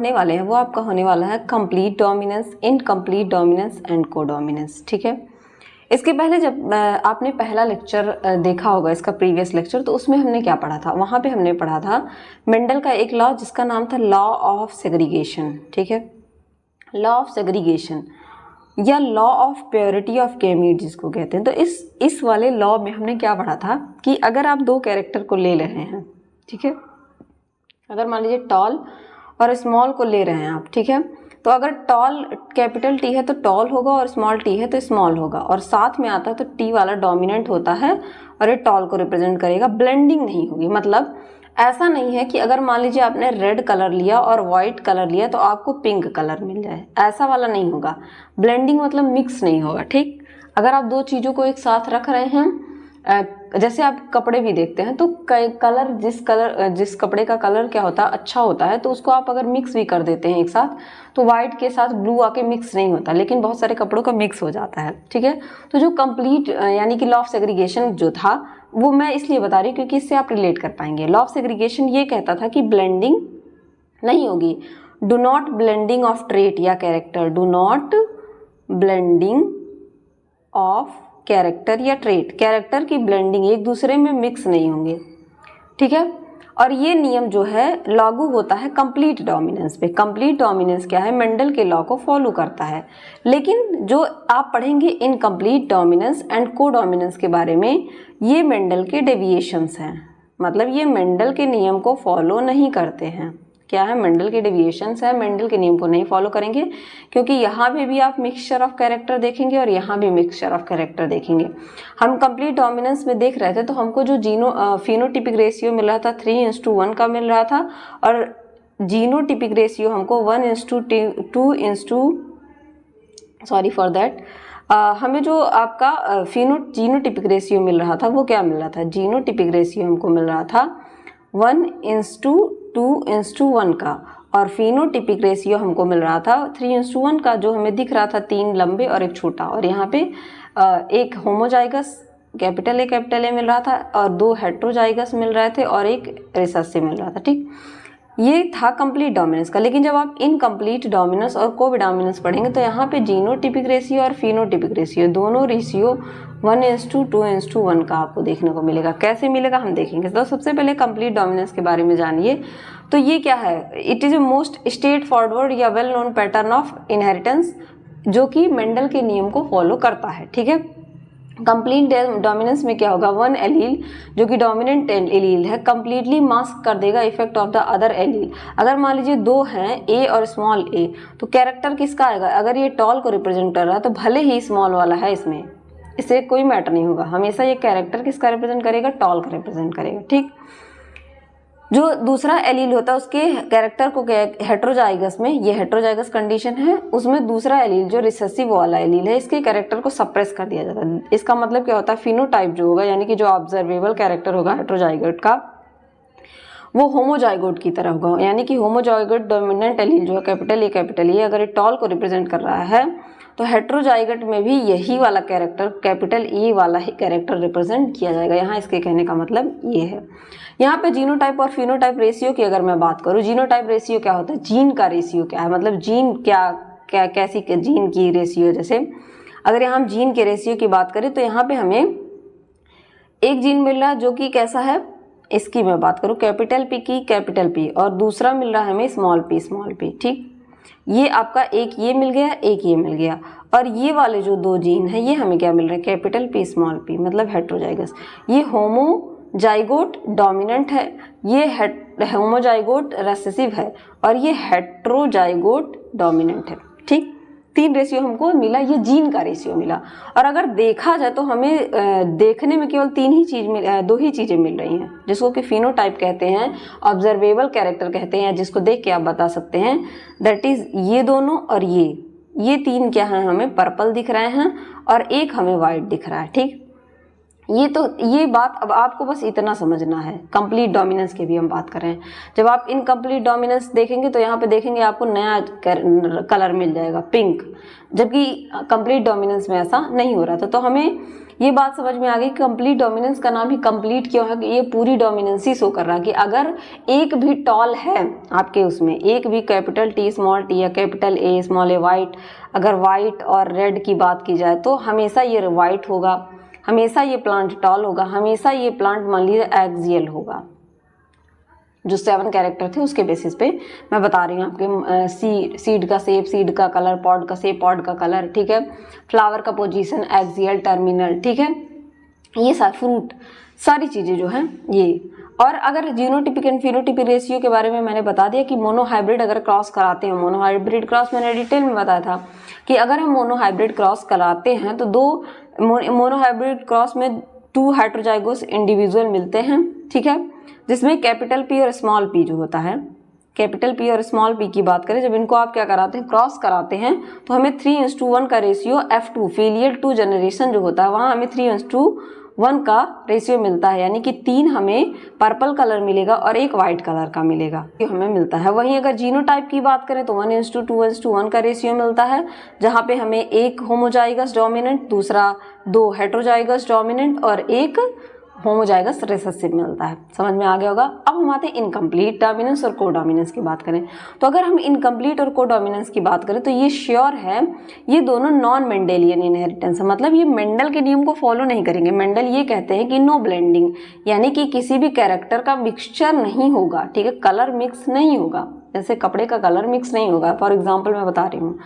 पढ़ने वाले हैं वो आपका होने वाला है complete dominance, incomplete dominance and codominance. ठीक है, इसके पहले जब आपने पहला लेक्चर देखा होगा, इसका प्रीवियस लेक्चर, तो उसमें हमने क्या पढ़ा था? वहाँ पे हमने पढ़ा था मेंडल का एक लॉ जिसका नाम था लॉ ऑफ सेग्रीगेशन। ठीक है, लॉ ऑफ सेग्रीगेशन या law of purity of gamete जिसको कहते हैं। तो इस वाले लॉ में हमने क्या पढ़ा था कि अगर आप दो कैरेक्टर को ले रहे हैं, ठीक है, अगर मान लीजिए टॉल और स्मॉल को ले रहे हैं आप, ठीक है, तो अगर टॉल कैपिटल टी है तो टॉल होगा और स्मॉल टी है तो स्मॉल होगा, और साथ में आता है तो टी वाला डोमिनेंट होता है और ये टॉल को रिप्रेजेंट करेगा। ब्लेंडिंग नहीं होगी, मतलब ऐसा नहीं है कि अगर मान लीजिए आपने रेड कलर लिया और वाइट कलर लिया तो आपको पिंक कलर मिल जाए, ऐसा वाला नहीं होगा। ब्लेंडिंग मतलब मिक्स नहीं होगा। ठीक, अगर आप दो चीज़ों को एक साथ रख रहे हैं, जैसे आप कपड़े भी देखते हैं तो कलर जिस कपड़े का कलर क्या होता है, अच्छा होता है, तो उसको आप अगर मिक्स भी कर देते हैं एक साथ, तो वाइट के साथ ब्लू आके मिक्स नहीं होता, लेकिन बहुत सारे कपड़ों का मिक्स हो जाता है। ठीक है, तो जो कंप्लीट यानी कि लॉ ऑफ सेग्रीगेशन जो था वो मैं इसलिए बता रही हूँ क्योंकि इससे आप रिलेट कर पाएंगे। लॉ ऑफ सेग्रीगेशन ये कहता था कि ब्लेंडिंग नहीं होगी, do not blending of trait या character, do not blending of character या ट्रेट, कैरेक्टर की ब्लेंडिंग एक दूसरे में मिक्स नहीं होंगे। ठीक है, और ये नियम जो है लागू होता है कंप्लीट डोमिनेंस पे। कंप्लीट डोमिनेंस क्या है? मेंडल के लॉ को फॉलो करता है। लेकिन जो आप पढ़ेंगे इनकम्प्लीट डोमिनेंस एंड कोडोमिनेंस के बारे में, ये मेंडल के डेविएशंस हैं, मतलब ये मेंडल के नियम को फॉलो नहीं करते हैं। क्या है? मेंडल के डेविएशंस है, मेंडल के नियम को नहीं फॉलो करेंगे, क्योंकि यहाँ पे भी आप मिक्सचर ऑफ कैरेक्टर देखेंगे और यहाँ भी मिक्सचर ऑफ कैरेक्टर देखेंगे। हम कंप्लीट डोमिनेंस में देख रहे थे तो हमको जो फिनोटिपिक रेशियो मिल रहा था 3:1 का मिल रहा था, और जीनोटिपिक रेशियो हमको 1:2 सॉरी फॉर दैट, हमें जो आपका जीनोटिपिक रेशियो मिल रहा था वो क्या मिल रहा था? जीनोटिपिक रेशियो हमको मिल रहा था 1:2:1 का, और फिनोटिपिक रेशियो हमको मिल रहा था 3:1 का, जो हमें दिख रहा था 3 लंबे और एक छोटा, और यहाँ पे एक होमोजाइगस कैपिटल ए मिल रहा था और 2 हेट्रोजाइगस मिल रहे थे और एक रिसेसिव मिल रहा था। ठीक, ये था कंप्लीट डोमिनेंस का। लेकिन जब आप इनकम्प्लीट डोमिनेंस और कोडोमिनेंस पढ़ेंगे तो यहाँ पे जीनोटिपिक रेशियो और फिनोटिपिक रेशियो दोनों रेशियो 1:2:1 का आपको देखने को मिलेगा। कैसे मिलेगा हम देखेंगे। तो सबसे पहले कंप्लीट डोमिनेंस के बारे में जानिए। तो ये क्या है? It is a most straightforward या well known pattern of inheritance जो कि मेंडल के नियम को फॉलो करता है। ठीक है, कंप्लीट डोमिनेंस में क्या होगा? वन एलील जो कि डोमिनेंट एलील है कंप्लीटली मास्क कर देगा effect of the other allele. अगर मान लीजिए दो हैं ए और स्मॉल ए, तो कैरेक्टर किसका आएगा? अगर ये टॉल को रिप्रेजेंट कर रहा है तो भले ही स्मॉल वाला है इसमें, इससे कोई मैटर नहीं होगा, हमेशा ये कैरेक्टर किसका रिप्रेजेंट करेगा? टॉल का रिप्रेजेंट करेगा। ठीक, जो दूसरा एलील होता है उसके कैरेक्टर को हेट्रोजाइगस में, ये हेट्रोजाइगस कंडीशन है, उसमें दूसरा एलील जो रिसेसिव वाला एलील है इसके कैरेक्टर को सप्रेस कर दिया जाता है। इसका मतलब क्या होता है? फिनोटाइप जो होगा यानी कि जो ऑब्जर्वेबल कैरेक्टर होगा हेट्रोजाइगोट का, वो होमोजाइगोट की तरह होगा। यानी कि होमोजाइगोट डोमिनेंट एलील जो है कैपिटल ए अगर ये टॉल को रिप्रेजेंट कर रहा है तो हेट्रोजाइगोट में भी यही वाला कैरेक्टर कैपिटल ई वाला ही कैरेक्टर रिप्रेजेंट किया जाएगा। यहाँ इसके कहने का मतलब ये है। यहाँ पे जीनोटाइप और फिनोटाइप रेशियो की अगर मैं बात करूँ, जीनोटाइप रेशियो क्या होता है? जीन का रेशियो क्या है, मतलब जीन कैसी जीन की रेशियो। जैसे अगर यहाँ हम जीन के रेशियो की बात करें तो यहाँ पे हमें एक जीन मिल रहा है जो कि कैसा है, इसकी मैं बात करूँ कैपिटल पी की कैपिटल पी, और दूसरा मिल रहा है हमें स्मॉल पी। ठीक, ये आपका एक ये मिल गया, एक ये मिल गया, और ये वाले जो दो जीन है ये हमें क्या मिल रहे हैं? कैपिटल पी स्मॉल पी, मतलब हेट्रोजाइगस। ये होमोजाइगोट डोमिनेंट है, ये होमोजाइगोट रिसेसिव है, और ये हेट्रोजाइगोट डोमिनेंट है। ठीक, 3 रेशियो हमको मिला, ये जीन का रेशियो मिला। और अगर देखा जाए तो हमें देखने में केवल 2 ही चीज़ें मिल रही हैं, जिसको कि फिनोटाइप कहते हैं, ऑब्जर्वेबल कैरेक्टर कहते हैं, जिसको देख के आप बता सकते हैं। दैट इज़ ये दोनों और ये 3 क्या हैं? हमें पर्पल दिख रहे हैं और एक हमें वाइट दिख रहा है। ठीक, ये बात अब आपको बस इतना समझना है। कंप्लीट डोमिनेंस की भी हम बात कर रहे हैं। जब आप इनकम्प्लीट डोमिनेंस देखेंगे तो यहाँ पे देखेंगे आपको नया कलर मिल जाएगा पिंक, जबकि कंप्लीट डोमिनेंस में ऐसा नहीं हो रहा था। तो हमें ये बात समझ में आ गई। कंप्लीट डोमिनेंस का नाम ही कंप्लीट क्यों है, ये पूरी डोमिनेंस ही शो कर रहा है कि अगर एक भी टॉल है आपके उसमें, एक भी कैपिटल टी स्मॉल टी या capital A small A white, अगर वाइट और रेड की बात की जाए तो हमेशा ये वाइट होगा, हमेशा ये प्लांट टॉल होगा, हमेशा ये प्लांट मान लीजिए एक्सियल होगा। जो 7 कैरेक्टर थे उसके बेसिस पे मैं बता रही हूँ आपके सीड का शेप, सीड का कलर, पॉड का शेप, पॉड का कलर, ठीक है, फ्लावर का पोजीशन, एक्सियल, टर्मिनल, ठीक है, ये सारे फ्रूट, सारी चीज़ें जो हैं ये। और अगर जीनोटिपिक एंड फिनोटिपिक रेशियो के बारे में मैंने बता दिया कि मोनोहाइब्रिड अगर क्रॉस कराते हैं, मोनोहाइब्रिड क्रॉस मैंने डिटेल में बताया था कि अगर हम मोनोहाइब्रिड क्रॉस कराते हैं तो दो मोनोहाइब्रिड क्रॉस में 2 हेटेरोजाइगोस इंडिविजुअल मिलते हैं, ठीक है, जिसमें कैपिटल पी और स्मॉल पी जो होता है, कैपिटल पी और स्मॉल पी की बात करें, जब इनको आप क्या कराते हैं, क्रॉस कराते हैं, तो हमें 3:1 का ratio F2 filial to generation जो होता है वहाँ हमें 3:1 का रेशियो मिलता है, यानी कि 3 हमें पर्पल कलर मिलेगा और 1 वाइट कलर का मिलेगा, ये हमें मिलता है। वहीं अगर जीनोटाइप की बात करें तो 1:2:1 का रेशियो मिलता है, जहाँ पे हमें 1 होमोजाइगस डोमिनेंट, दूसरा 2 हेटेरोजाइगस डोमिनेंट और 1 होमोजाइगस रिसेसिव मिलता है। समझ में आ गया होगा। अब हम आते हैं इनकम्प्लीट डोमिनेंस और कोडोमिनेंस की बात करें तो अगर हम इनकम्प्लीट और कोडोमिनेंस की बात करें तो ये श्योर है ये दोनों नॉन मेंडेलियन इनहेरिटेंस है, मतलब ये मेंडल के नियम को फॉलो नहीं करेंगे। मेंडल ये कहते हैं कि नो ब्लेंडिंग, यानी कि किसी भी कैरेक्टर का मिक्सचर नहीं होगा, ठीक है, कलर मिक्स नहीं होगा, जैसे कपड़े का कलर मिक्स नहीं होगा, फॉर एग्जाम्पल मैं बता रही हूँ।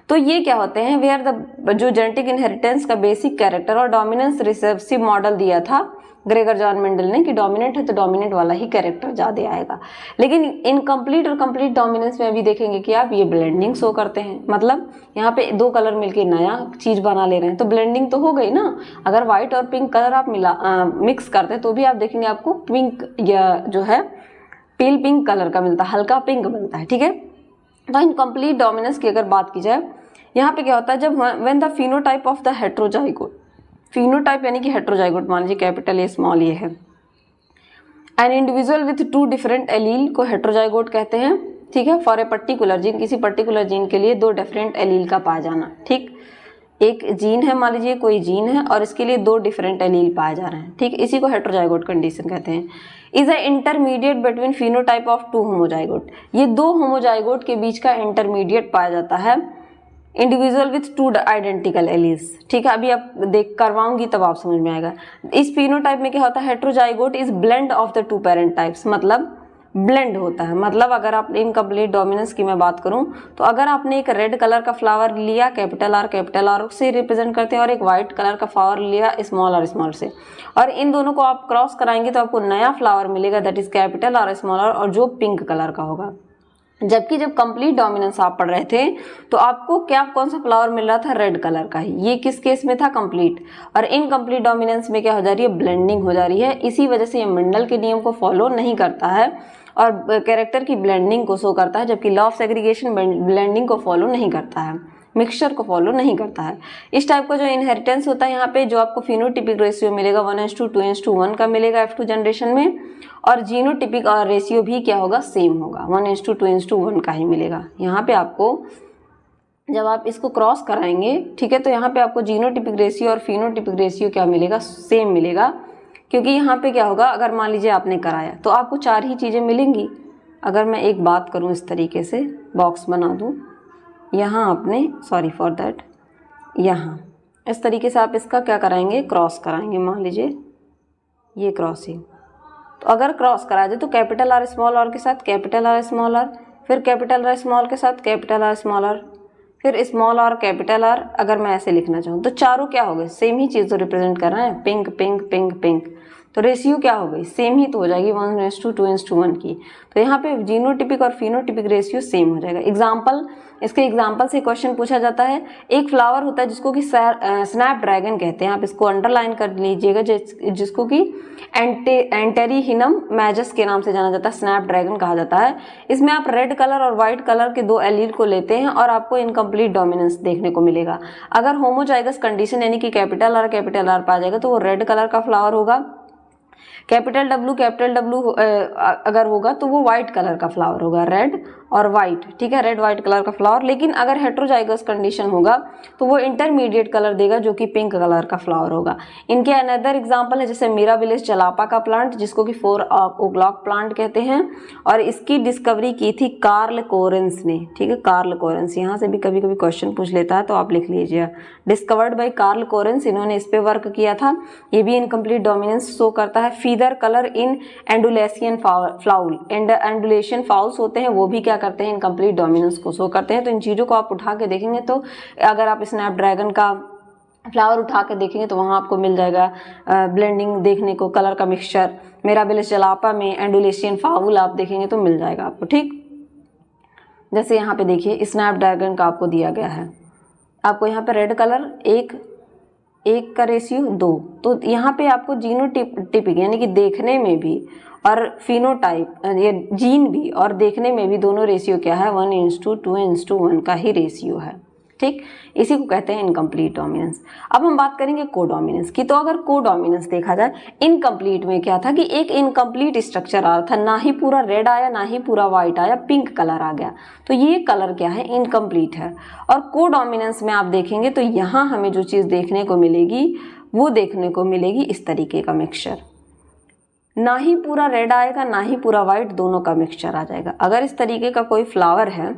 तो ये क्या होते हैं, वेयर द जो जेनेटिक इनहेरिटेंस का बेसिक कैरेक्टर और डोमिनेंस रिसेसिव मॉडल दिया था ग्रेगर जॉन मेंडल ने कि डोमिनेंट है तो डोमिनेंट वाला ही कैरेक्टर ज़्यादा आएगा। लेकिन इनकम्प्लीट और कंप्लीट डोमिनेंस में अभी देखेंगे कि आप ये ब्लेंडिंग शो करते हैं, मतलब यहाँ पे 2 कलर मिलके नया चीज़ बना ले रहे हैं तो ब्लेंडिंग तो हो गई ना। अगर व्हाइट और पिंक कलर आप मिक्स करते हैं तो भी आप देखेंगे आपको पिंक या जो है पेल पिंक कलर का मिलता है, हल्का पिंक मिलता है, ठीक है। तो इनकम्प्लीट डोमिनेंस की अगर बात की जाए, यहाँ पे क्या होता है, जब when the phenotype of the heterozygote, phenotype यानी कि हेटेरोजाइगोट, मान लीजिए कैपिटल ए स्मॉल ए है, an individual with 2 different allele को हेटेरोजाइगोट कहते हैं, ठीक है। फॉर ए पर्टिकुलर जीन, किसी पर्टिकुलर जीन के लिए 2 डिफरेंट एलील का पाया जाना, ठीक, एक जीन है, मान लीजिए कोई जीन है और इसके लिए 2 डिफरेंट एलील पाए जा रहे हैं, ठीक, इसी को हेटेरोजाइगोट कंडीशन कहते हैं। Is a intermediate between phenotype of 2 homozygote, ये 2 होमोजाइगोट के बीच का इंटरमीडिएट पाया जाता है इंडिविजुअल विथ 2 आइडेंटिकल एलील्स, ठीक है। अभी आप देख करवाऊंगी तब आप समझ में आएगा। इस फिनोटाइप में क्या होता है, heterozygote is blend of the 2 parent types, मतलब ब्लेंड होता है, मतलब अगर आप इनकम्प्लीट डोमिनेंस की मैं बात करूं तो अगर आपने एक रेड कलर का फ्लावर लिया कैपिटल आर से रिप्रेजेंट करते हैं और एक वाइट कलर का फ्लावर लिया स्मॉल से, और इन दोनों को आप क्रॉस कराएंगे तो आपको नया फ्लावर मिलेगा that is capital R small R, और जो पिंक कलर का होगा। जबकि जब कंप्लीट डोमिनेंस आप पढ़ रहे थे तो आपको क्या कौन सा फ्लावर मिल रहा था, रेड कलर का ही। ये किस केस में था, कंप्लीट। और इनकम्प्लीट डोमिनेंस में क्या हो जा रही है, ब्लेंडिंग हो जा रही है। इसी वजह से ये मेंडल के नियम को फॉलो नहीं करता है और कैरेक्टर की ब्लेंडिंग को शो करता है, जबकि लॉ ऑफ सेग्रीगेशन ब्लेंडिंग को फॉलो नहीं करता है, मिक्सचर को फॉलो नहीं करता है। इस टाइप का जो इनहेरिटेंस होता है यहाँ पे जो आपको फिनोटिपिक रेशियो मिलेगा 1:2:1 का मिलेगा F2 जनरेशन में, और जीनोटिपिक और रेशियो भी क्या होगा, सेम होगा, 1:2:1 का ही मिलेगा। यहाँ पे आपको जब आप इसको क्रॉस कराएंगे, ठीक है, तो यहाँ पे आपको जीनोटिपिक रेशियो और फिनोटिपिक रेशियो क्या मिलेगा, सेम मिलेगा। क्योंकि यहाँ पे क्या होगा, अगर मान लीजिए आपने कराया तो आपको 4 ही चीज़ें मिलेंगी। अगर मैं एक बात करूँ इस तरीके से बॉक्स बना दूँ, यहाँ आपने सॉरी फॉर दैट, यहाँ इस तरीके से आप इसका क्या कराएंगे, क्रॉस कराएंगे। मान लीजिए ये क्रॉसिंग, तो अगर क्रॉस करा जाए तो कैपिटल आर स्मॉल आर के साथ कैपिटल आर स्मॉल आर, फिर कैपिटल आर स्मॉल के साथ कैपिटल आर स्मॉल आर, फिर स्मॉल आर कैपिटल आर। अगर मैं ऐसे लिखना चाहूँ तो चारों क्या हो गए, सेम ही चीज़ तो रिप्रेजेंट कर रहे हैं, पिंक पिंक पिंक पिंक, तो रेशियो क्या हो गई, सेम ही तो हो जाएगी 1:2:1 की। तो यहाँ पे जीनोटिपिक और फिनोटिपिक रेशियो सेम हो जाएगा। एग्जाम्पल, इसके एग्जाम्पल से क्वेश्चन पूछा जाता है। एक फ्लावर होता है जिसको कि स्नैप ड्रैगन कहते हैं, आप इसको अंडरलाइन कर लीजिएगा, जिसको कि एंटेरिहिनम मैजस के नाम से जाना जाता है, स्नैप ड्रैगन कहा जाता है। इसमें आप रेड कलर और व्हाइट कलर के 2 एलील को लेते हैं और आपको इनकम्प्लीट डोमिनेंस देखने को मिलेगा। अगर होमोजाइगस कंडीशन यानी कि कैपिटल आर पाया जाएगा तो वो रेड कलर का फ्लावर होगा। कैपिटल डब्लू अगर होगा तो वो व्हाइट कलर का फ्लावर होगा, रेड और वाइट, ठीक है, रेड वाइट कलर का फ्लावर। लेकिन अगर हेट्रोजाइगस कंडीशन होगा तो वो इंटरमीडिएट कलर देगा जो कि पिंक कलर का फ्लावर होगा। इनके अनदर एग्जांपल है जैसे मिराबिलिस जलापा का प्लांट जिसको कि 4 ओक्लॉक प्लांट कहते हैं, और इसकी डिस्कवरी की थी कार्ल कोरेंस ने, ठीक है, कार्ल कोरेंस। यहाँ से भी कभी कभी क्वेश्चन पूछ लेता है तो आप लिख लीजिए, डिस्कवर्ड बाय कार्ल कोरेंस, इन्होंने इस पे वर्क किया था। ये भी इनकम्प्लीट डोमिनेंस शो करता है। Feather colour in Andalusian fowl, Andalusian fowls होते हैं वो भी क्या करते हैं, इनकम्प्लीट डोमिनेंस को शो करते हैं। तो इन चीज़ों को आप उठा के देखेंगे तो अगर आप स्नैपड्रैगन का फ्लावर उठा के देखेंगे तो वहाँ आपको मिल जाएगा ब्लेंडिंग देखने को, कलर का मिक्सचर। मिराबिलिस जलापा में एंडुलेशियन फाउल आप देखेंगे तो मिल जाएगा आपको, ठीक। जैसे यहाँ पे देखिए स्नैपड्रैगन का आपको दिया गया है, आपको यहाँ पे रेड कलर एक का रेशियो 2, तो यहाँ पे आपको जीनोटिपिक यानी कि देखने में भी और फिनोटाइप ये जीन भी और देखने में भी दोनों रेशियो क्या है, 1:2:1 का ही रेशियो है, ठीक। इसी को कहते हैं इनकम्प्लीट डोमिनेंस। अब हम बात करेंगे कोडोमिनेंस की। तो अगर कोडोमिनेंस देखा जाए, इनकम्प्लीट में क्या था कि एक इनकम्प्लीट स्ट्रक्चर आ रहा था, ना ही पूरा रेड आया ना ही पूरा व्हाइट आया, पिंक कलर आ गया, तो ये कलर क्या है, इनकम्प्लीट है। और कोडोमिनेंस में आप देखेंगे तो यहाँ हमें जो चीज़ देखने को मिलेगी वो देखने को मिलेगी इस तरीके का मिक्सचर, ना ही पूरा रेड आएगा ना ही पूरा व्हाइट, दोनों का मिक्सचर आ जाएगा। अगर इस तरीके का कोई फ्लावर है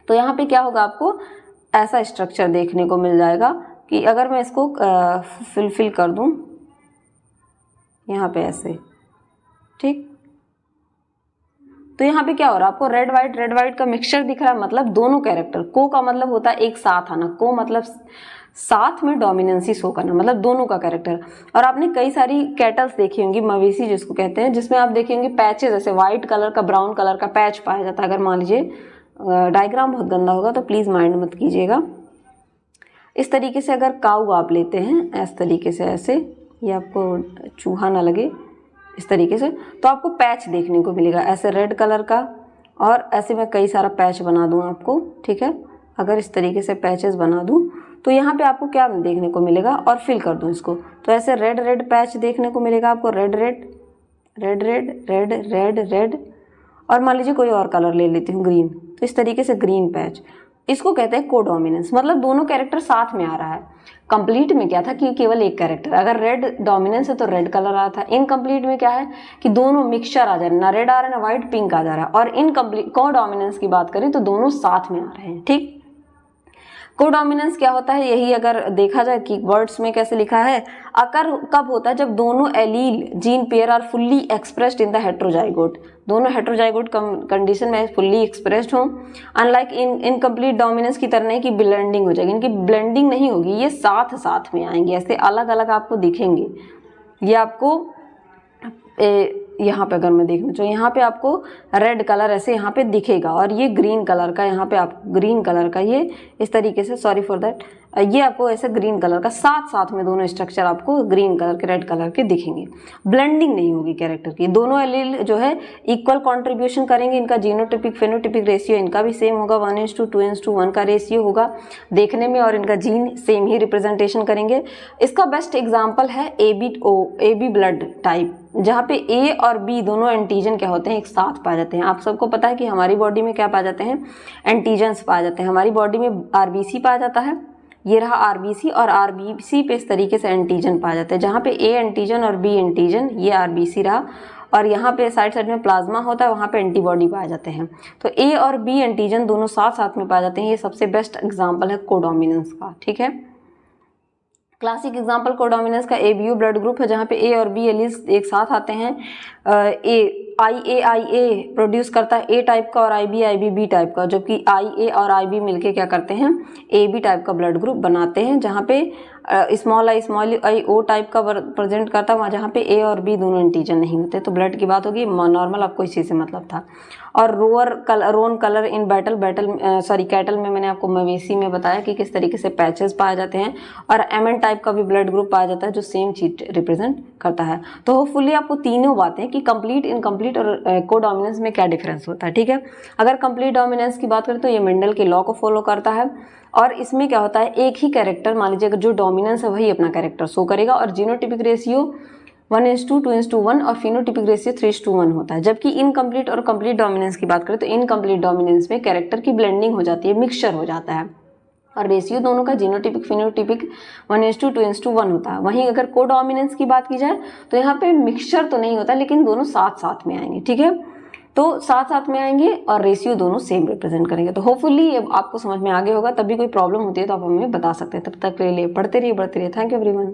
तो यहाँ पे क्या होगा, आपको ऐसा स्ट्रक्चर देखने को मिल जाएगा कि अगर मैं इसको फिल कर दूं यहाँ पे ऐसे, ठीक, तो यहाँ पे क्या हो रहा है, आपको रेड वाइट का मिक्सचर दिख रहा है, मतलब दोनों कैरेक्टर। को का मतलब होता है एक साथ आना, को मतलब साथ में डोमिनेंसी शो करना, मतलब दोनों का कैरेक्टर। और आपने कई सारी कैटल्स देखी होंगी, मवेशी जिसको कहते हैं, जिसमें आप देखेंगे पैचेस, जैसे व्हाइट कलर का ब्राउन कलर का पैच पाया जाता है। अगर मान लीजिए डायग्राम बहुत गंदा होगा तो प्लीज़ माइंड मत कीजिएगा। इस तरीके से अगर काऊ आप लेते हैं इस तरीके से ऐसे, ये आपको चूहा ना लगे, इस तरीके से, तो आपको पैच देखने को मिलेगा ऐसे रेड कलर का, और ऐसे मैं कई सारा पैच बना दूँ आपको, ठीक है। अगर इस तरीके से पैचेस बना दूँ तो यहाँ पे आपको क्या देखने को मिलेगा, और फिल कर दूँ इसको तो ऐसे रेड पैच देखने को मिलेगा आपको, रेड। और मान लीजिए कोई और कलर ले लेती हूँ, ग्रीन, तो इस तरीके से ग्रीन पैच, इसको कहते हैं कोडोमिनेंस, मतलब दोनों कैरेक्टर साथ में आ रहा है। कंप्लीट में क्या था कि केवल एक कैरेक्टर, अगर रेड डोमिनेंस है तो रेड कलर आ रहा था। इनकम्प्लीट में क्या है कि दोनों मिक्सचर आ जा रहे हैं, ना रेड आ रहा है ना व्हाइट, पिंक आ जा रहा है। और इनकम्प्लीट कोडोमिनेंस की बात करें तो दोनों साथ में आ रहे हैं, ठीक। कोडोमिनेंस क्या होता है, यही अगर देखा जाए कि वर्ड्स में कैसे लिखा है, अकर कब होता है, जब दोनों allele gene pair are fully expressed in the heterozygote, दोनों हेट्रोजाइगोट कंडीशन में फुल्ली एक्सप्रेस्ड हों। अनलाइक इनकम्प्लीट डोमिनेंस की तरह नहीं कि ब्लेंडिंग हो जाएगी, इनकी ब्लेंडिंग नहीं होगी, ये साथ में आएंगे, ऐसे अलग अलग आपको दिखेंगे। ये आपको यहाँ पे अगर मैं देखूँ तो यहाँ पे आपको रेड कलर ऐसे यहाँ पे दिखेगा, और ये ग्रीन कलर का, यहाँ पे आप ग्रीन कलर का ये इस तरीके से, सॉरी फॉर दैट, ये आपको ऐसे ग्रीन कलर का साथ में दोनों स्ट्रक्चर आपको ग्रीन कलर के रेड कलर के दिखेंगे। ब्लेंडिंग नहीं होगी कैरेक्टर की, दोनों एलील जो है इक्वल कंट्रीब्यूशन करेंगे। इनका जीनोटिपिक फेनोटिपिक रेशियो इनका भी सेम होगा, 1:2:1 का रेशियो होगा देखने में, और इनका जीन सेम ही रिप्रेजेंटेशन करेंगे। इसका बेस्ट एग्जाम्पल है AB ब्लड टाइप, जहाँ पे ए और बी दोनों एंटीजन क्या होते हैं, एक साथ पाए जाते हैं। आप सबको पता है कि हमारी बॉडी में क्या पाए जाते हैं, एंटीजन्स पाए जाते हैं। हमारी बॉडी में RBC पाया जाता है, ये रहा RBC, और RBC पे इस तरीके से एंटीजन पाए जाते हैं, जहाँ पे A एंटीजन और B एंटीजन, ये RBC रहा, और यहाँ पे साइड में प्लाज्मा होता है, वहाँ पे एंटीबॉडी पाए जाते हैं। तो A और B एंटीजन दोनों साथ में पाए जाते हैं। ये सबसे बेस्ट एग्जाम्पल है कोडोमिनेंस का, ठीक है। क्लासिक एग्जाम्पल कोडोमिनेंस का ABU ब्लड ग्रुप है, जहाँ पे A और B एलील्स एक साथ आते हैं। IA प्रोड्यूस करता है A टाइप का और IB B टाइप का, जबकि IA और IB मिलके क्या करते हैं, AB टाइप का ब्लड ग्रुप बनाते हैं, जहाँ पे स्मॉल आई O टाइप का प्रेजेंट करता है, वहाँ जहाँ पे A और B दोनों एंटीजन नहीं होते। तो ब्लड की बात होगी, नॉर्मल आपको इसी से मतलब था। और रोन कलर इन कैटल में मैंने आपको मवेशी में बताया कि किस तरीके से पैचेस पाए जाते हैं, और MN टाइप का भी ब्लड ग्रुप पाया जाता है जो सेम चीज रिप्रेजेंट करता है। तो होपफुली आपको तीनों बातें कि कंप्लीट, इनकम्प्लीट और कोडोमिनेंस में क्या डिफरेंस होता है, ठीक है। अगर कंप्लीट डोमिनेंस की बात करें तो ये मेंडल के लॉ को फॉलो करता है, और इसमें क्या होता है, एक ही कैरेक्टर, मान लीजिए जो डोमिनेंस है वही अपना कैरेक्टर शो करेगा, और जीनोटिपिक रेशियो 1:2, 2:1 और फिनोटिपिक रेशियो 3:1 होता है। जबकि इनकम्प्लीट और कंप्लीट डोमिनेंस की बात करें तो इनकम्प्लीट डोमिनेंस में कैरेक्टर की ब्लेंडिंग हो जाती है, मिक्सचर हो जाता है, और रेशियो दोनों का जीनोटिपिक फिनोटिपिक 1:2, 2:1 होता है। वहीं अगर कोडोमिनेंस की बात की जाए तो यहाँ पे मिक्सचर तो नहीं होता, लेकिन दोनों साथ साथ में आएंगे, ठीक है, तो साथ साथ में आएंगे और रेशियो दोनों सेम रिप्रेजेंट करेंगे। तो होपफुली ये आपको समझ में आ गया होगा। तब भी कोई प्रॉब्लम होती है तो आप हमें बता सकते हैं। तब तक के लिए पढ़ते रहिए, बढ़ते रहिए। Thank you everyone.